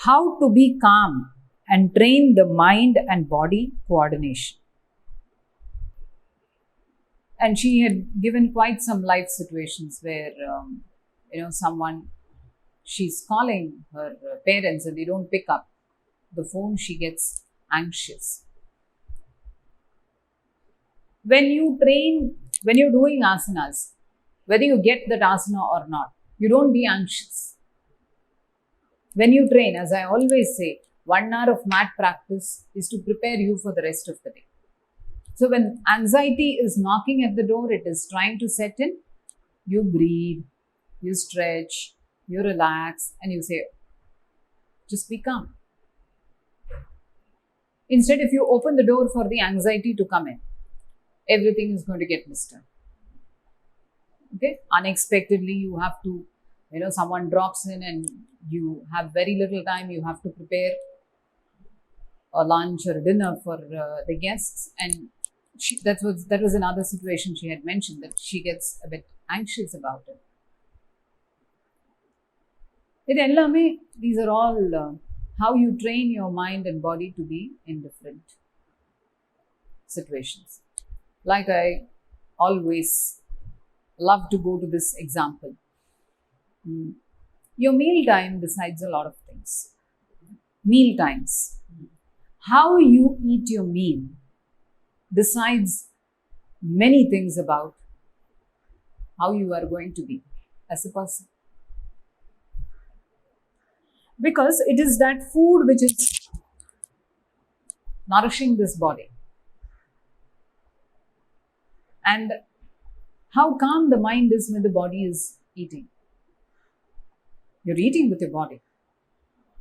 how to be calm and train the mind and body coordination. And she had given quite some life situations where, she's calling her parents and they don't pick up the phone, she gets anxious. When you're doing asanas, whether you get that asana or not, you don't be anxious. When you train, as I always say, 1 hour of mat practice is to prepare you for the rest of the day. So when anxiety is knocking at the door, it is trying to set in, you breathe, you stretch, you relax, and you say, just be calm. Instead, if you open the door for the anxiety to come in, everything is going to get disturbed. Okay? Unexpectedly, you have to, someone drops in and you have very little time, you have to prepare a lunch or dinner for the guests, and that was another situation she had mentioned, that she gets a bit anxious about it. These are all how you train your mind and body to be in different situations. Like I always love to go to this example. Your meal time decides a lot of things. Meal times. How you eat your meal decides many things about how you are going to be as a person. Because it is that food which is nourishing this body. And how calm the mind is when the body is eating. You're eating with your body,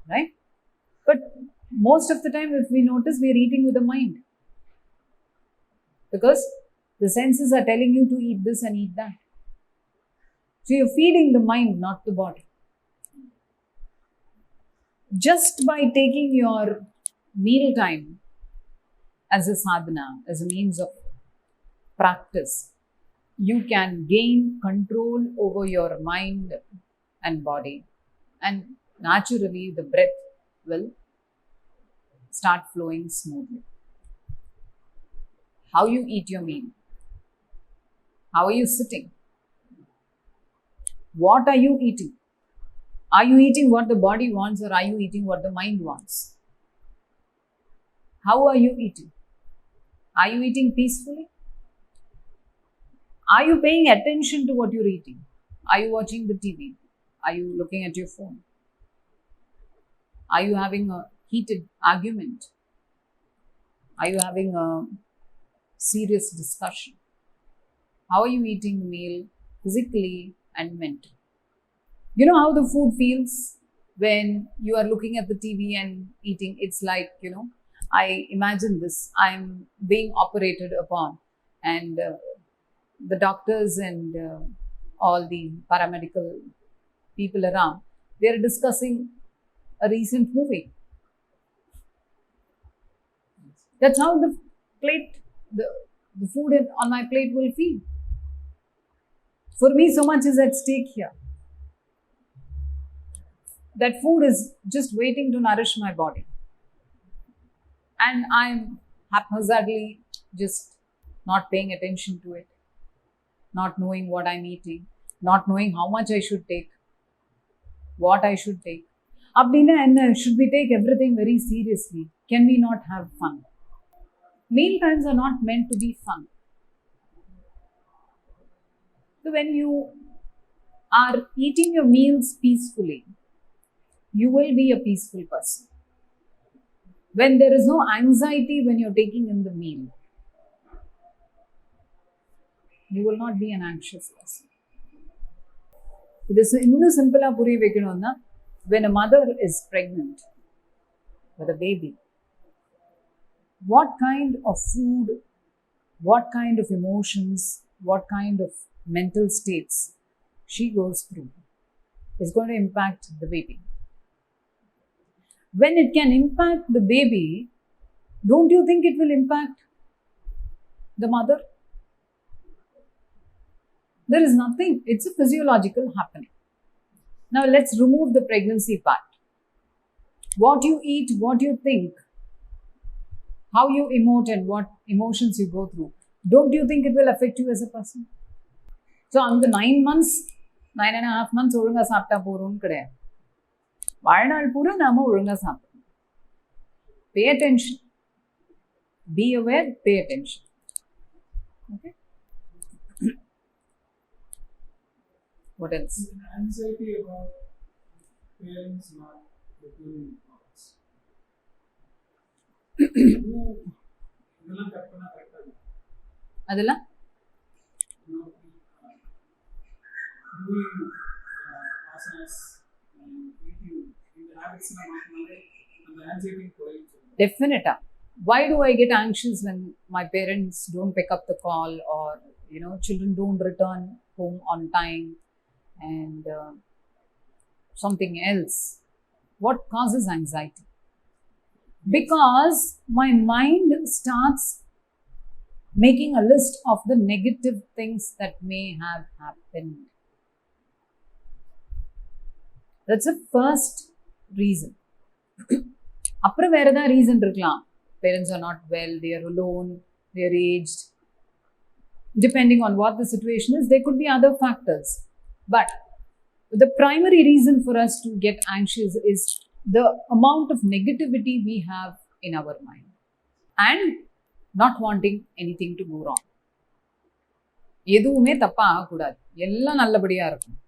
right? But most of the time, if we notice, we are eating with the mind. Because the senses are telling you to eat this and eat that. So you're feeding the mind, not the body. Just by taking your meal time as a sadhana, as a means of practice, you can gain control over your mind and body, and naturally the breath will start flowing smoothly. How you eat your meal. How are you sitting? What are you eating? Are you eating what the body wants, or are you eating what the mind wants? How are you eating? Are you eating peacefully? Are you paying attention to what you're eating? Are you watching the TV? Are you looking at your phone? Are you having a heated argument? Are you having a serious discussion? How are you eating the meal physically and mentally? You know how the food feels when you are looking at the TV and eating? It's like, I imagine this. I'm being operated upon, and the doctors and all the paramedical people around, they're discussing a recent movie. That's how the food on my plate will feel. For me, so much is at stake here. That food is just waiting to nourish my body. And I'm haphazardly just not paying attention to it, not knowing what I'm eating, not knowing how much I should take, what I should take. And should we take everything very seriously? Can we not have fun? Meal times are not meant to be fun. So when you are eating your meals peacefully, you will be a peaceful person. When there is no anxiety when you're taking in the meal, you will not be an anxious person. It is simple when a mother is pregnant with a baby, what kind of food, what kind of emotions, what kind of mental states she goes through is going to impact the baby. When it can impact the baby, don't you think it will impact the mother? There is nothing. It's a physiological happening. Now let's remove the pregnancy part. What you eat, what you think, how you emote, and what emotions you go through, don't you think it will affect you as a person? So அந்த 9 months 9.5 months ஒழுங்கா சாப்பிட்டா போறோம்னு கிடையாது. வாழ்நாள் பூரா நாம ஒழுங்கா சாப்பிடணும். Pay attention. Be aware, pay attention. Okay. What else? Anxiety about parents not fulfilling thoughts. இதெல்லாம் கற்பனை கரெக்டா இல்ல. அதெல்லாம் doing asanas and eating இந்த habits எல்லாம் மாத்தினாலே அந்த anxiety குறையும். Definitely. Why do I get anxious when my parents don't pick up the call, or children don't return home on time, and something else? What causes anxiety? Because my mind starts making a list of the negative things that may have happened. That's the first reason. அப்புறம் வேற ஏதாவது reason இருக்கலாம். Parents are not well, they are alone, they are aged. Depending on what the situation is, there could be other factors. But the primary reason for us to get anxious is the amount of negativity we have in our mind and not wanting anything to go wrong. எதுவுமே தப்பா ஆகக்கூடாது, எல்லாம் நல்லபடியா இருக்கும்.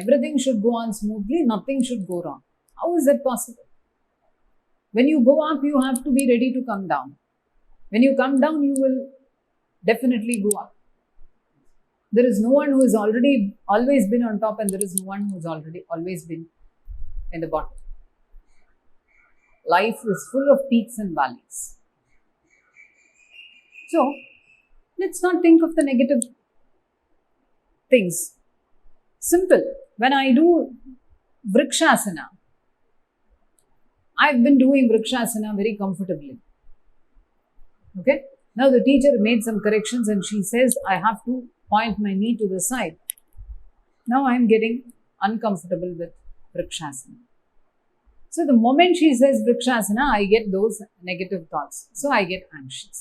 Everything should go on smoothly, nothing should go wrong. How is that possible? When you go up, you have to be ready to come down. When you come down, you will definitely go up. There is no one who has always been on top, and there is no one who has always been in the bottom. Life is full of peaks and valleys. So, let's not think of the negative things. Simple. When I do Vrikshasana, I've been doing Vrikshasana very comfortably. Okay? Now the teacher made some corrections and she says I have to point my knee to the side. Now I'm getting uncomfortable with Vrikshasana. So the moment she says Vrikshasana, I get those negative thoughts. So I get anxious.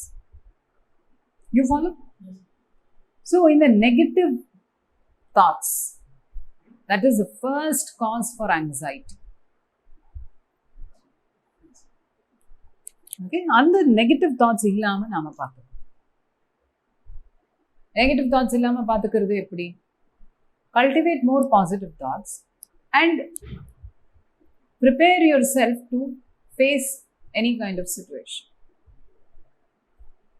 You follow? So in the negative thoughts, that is the first cause for anxiety. Okay, அந்த negative thoughts இல்லாம நாம பார்க்கணும். Negative thoughts இல்லாம பார்த்துக்கிறது எப்படி? Cultivate more positive thoughts and prepare yourself to face any kind of situation.